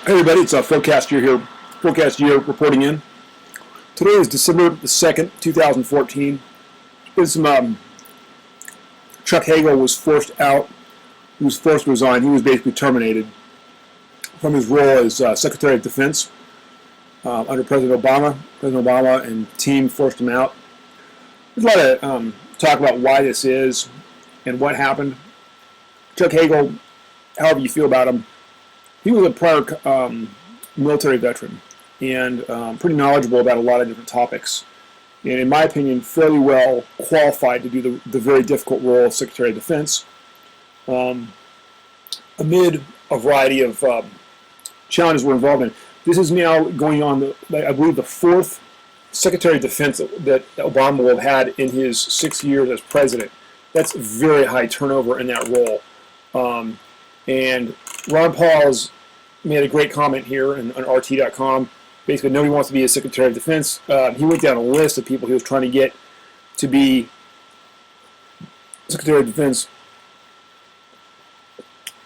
Hey everybody, it's Forecast Year here. Forecast Year reporting in. Today is December the 2nd, 2014. Chuck Hagel was forced out. He was forced to resign. He was basically terminated from his role as Secretary of Defense under President Obama. President Obama and team forced him out. There's a lot of talk about why this is and what happened. Chuck Hagel, however you feel about him, he was a prior military veteran and pretty knowledgeable about a lot of different topics. And in my opinion, fairly well qualified to do the very difficult role of Secretary of Defense amid a variety of challenges we're involved in. This is now going on, I believe, the fourth Secretary of Defense that Obama will have had in his 6 years as president. That's very high turnover in that role. And Ron Paul has made a great comment here on RT.com. Basically, nobody wants to be a Secretary of Defense. He went down a list of people he was trying to get to be Secretary of Defense.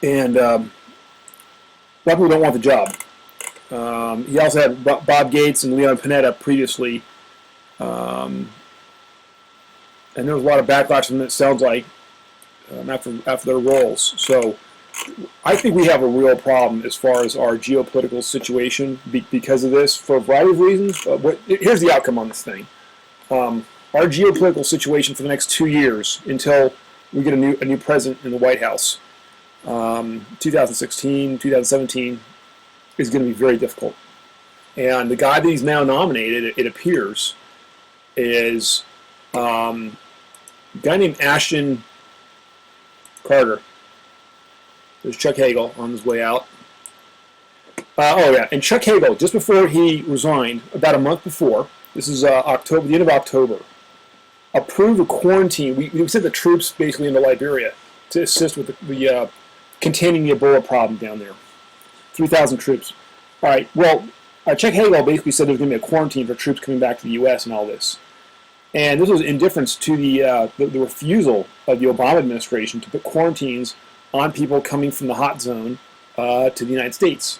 And a lot of people don't want the job. He also had Bob Gates and Leon Panetta previously. And there was a lot of backlash from it, it sounds like, after their roles. So I think we have a real problem as far as our geopolitical situation because of this, for a variety of reasons. Here's the outcome on this thing. Our geopolitical situation for the next 2 years until we get a new president in the White House, 2016, 2017, is going to be very difficult. And the guy that he's now nominated, it appears, is a guy named Ashton Carter. There's Chuck Hagel on his way out. And Chuck Hagel, just before he resigned, about a month before, this is October, the end of October, approved a quarantine. We sent the troops basically into Liberia to assist with the containing the Ebola problem down there. 3,000 troops. All right, well, Chuck Hagel basically said there's going to be a quarantine for troops coming back to the U.S. and all this. And this was in difference to the refusal of the Obama administration to put quarantines on people coming from the hot zone to the United States.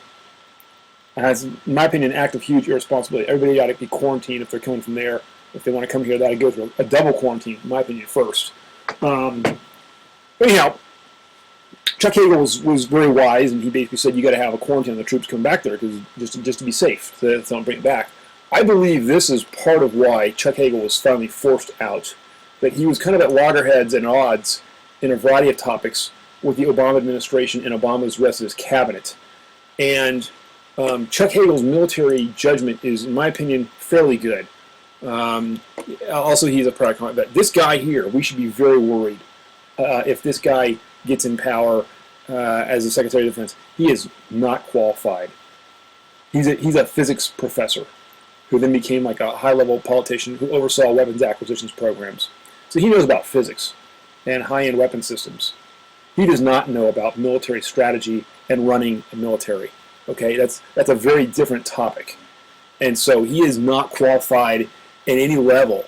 And that's, in my opinion, an act of huge irresponsibility. Everybody ought to be quarantined if they're coming from there. If they want to come here, they ought to go through a double quarantine, in my opinion, first. Anyhow, Chuck Hagel was very wise, and he basically said you got to have a quarantine on the troops coming back there because just to be safe, so they don't bring it back. I believe this is part of why Chuck Hagel was finally forced out. That he was kind of at loggerheads and odds in a variety of topics with the Obama administration and Obama's rest of his cabinet. And Chuck Hagel's military judgment is, in my opinion, fairly good. Also, he's a product of that. This guy here, we should be very worried if this guy gets in power as a Secretary of Defense. He is not qualified. He's a physics professor who then became like a high-level politician who oversaw weapons acquisitions programs. So he knows about physics and high-end weapon systems. He does not know about military strategy and running a military. Okay, that's a very different topic. And so he is not qualified at any level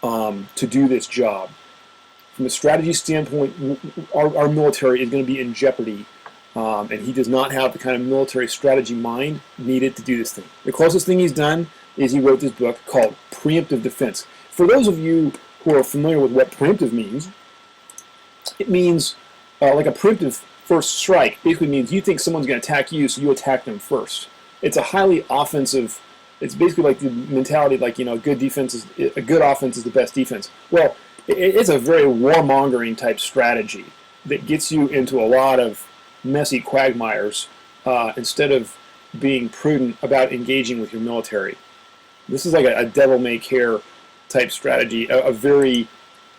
to do this job. From a strategy standpoint, our military is going to be in jeopardy, and he does not have the kind of military strategy mind needed to do this thing. The closest thing he's done is he wrote this book called Preemptive Defense. For those of you who are familiar with what preemptive means, it means like a preemptive first strike. Basically means you think someone's going to attack you, so you attack them first. It's a highly offensive. It's basically like the mentality, like, a good defense is a good offense is the best defense. Well, it's a very warmongering type strategy that gets you into a lot of messy quagmires instead of being prudent about engaging with your military. This is like a devil-may-care type strategy, a very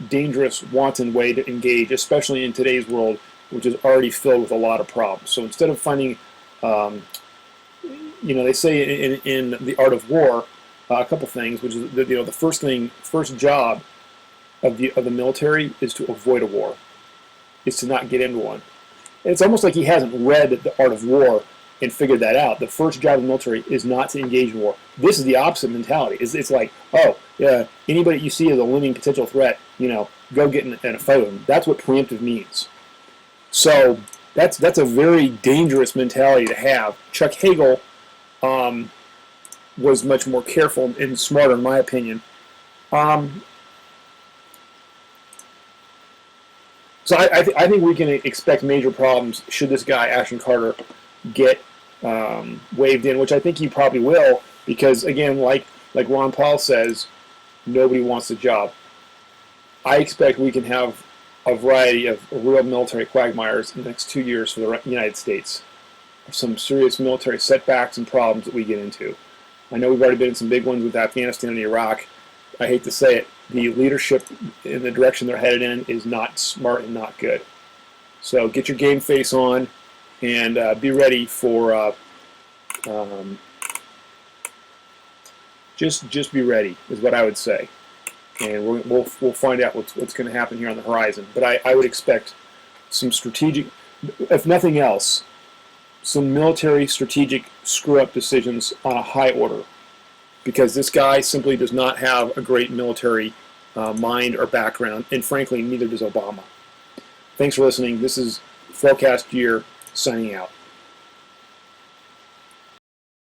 dangerous, wanton way to engage, especially in today's world, which is already filled with a lot of problems. So instead of finding, they say in the art of war, a couple things, which is the first job of the military is to avoid a war, is to not get into one. And it's almost like he hasn't read the art of war and figured that out. The first job of the military is not to engage in war. This is the opposite mentality. It's like, anybody you see as a looming potential threat, go get in a fight with them. That's what preemptive means. So that's a very dangerous mentality to have. Chuck Hagel was much more careful and smarter, in my opinion. So I think we can expect major problems should this guy, Ashton Carter, get waved in, which I think he probably will, because, again, like Ron Paul says, nobody wants the job. I expect we can have a variety of real military quagmires in the next 2 years for the United States. Some serious military setbacks and problems that we get into. I know we've already been in some big ones with Afghanistan and Iraq. I hate to say it, the leadership in the direction they're headed in is not smart and not good. So get your game face on and be ready for just be ready is what I would say. And we'll find out what's going to happen here on the horizon. But I would expect some strategic, if nothing else, some military strategic screw-up decisions on a high order, because this guy simply does not have a great military mind or background, and frankly, neither does Obama. Thanks for listening. This is Forecast Year, signing out.